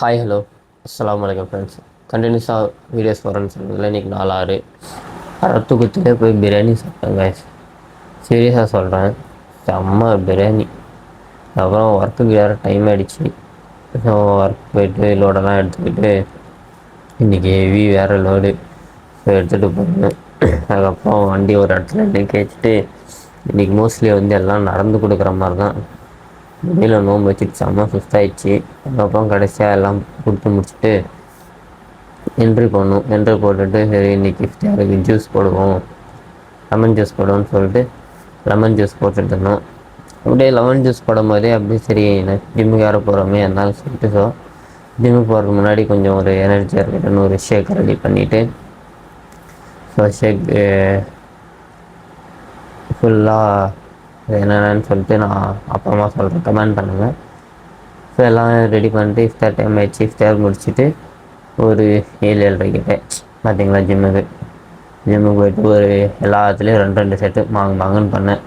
Hi hello அஸ்ஸலாமு அலைக்கும் friends. கண்டினியூஸாக வீடியோஸ் வரேன்னு சொன்னதில் இன்றைக்கி 4 தூக்கத்திலே போய் பிரியாணி சாப்பிட்டேன் கைஸ். சீரியஸாக சொல்கிறேன், செம்ம பிரியாணி. அப்புறம் ஒர்க்குக்கு வேறு டைம் ஆகிடுச்சு. ஸோ ஒர்க் போயிட்டு லோடெல்லாம் எடுத்துக்கிட்டு இன்றைக்கி ஹெவி வேறு லோடு எடுத்துகிட்டு போகணும். அதுக்கப்புறம் வண்டி ஒரு இடத்துல நிற்க வச்சுட்டு இன்றைக்கி மோஸ்ட்லி எல்லாம் நடந்து கொடுக்குற மாதிரி தான். வெளியில் நோம்பு வச்சுட்டு செம்ம சுஸ்தாயிடுச்சு. அதுக்கப்புறம் கடைசியாக எல்லாம் கொடுத்து முடிச்சுட்டு என்ட்ரி பண்ணோம். என்ட்ரி போட்டுட்டு சரி இன்றைக்கி இஃப்தாருக்கு ஜூஸ் போடுவோம், லெமன் ஜூஸ் போடுவோம்னு சொல்லிட்டு லெமன் ஜூஸ் போட்டுட்டு இருந்தோம். அப்படியே லெமன் ஜூஸ் போடும் போதே அப்படியே சரி ஜிம்முக்கு வேறு போகிறோமே அதனால சொல்லிட்டு ஜிம்முக்கு போகிறதுக்கு முன்னாடி கொஞ்சம் ஒரு எனர்ஜியாக இருக்கட்டும்னு ஒரு ஷேக் ரெடி பண்ணிவிட்டு ஷேக் ஃபுல்லாக என்னென்னு சொல்லிட்டு நான் அப்புறமா சொல்கிறேன், கமெண்ட் பண்ணுங்கள். ஸோ எல்லாம் ரெடி பண்ணிட்டு இஃப்தார் டைம் ஆகிடுச்சு. இஃப்தார் முடிச்சுட்டு ஒரு 7-7:30 கிட்டே பார்த்தீங்களா ஜிம்முக்கு போயிட்டு ஒரு எல்லாத்துலேயும் 2 செட்டு மாங்குன்னு பண்ணேன்.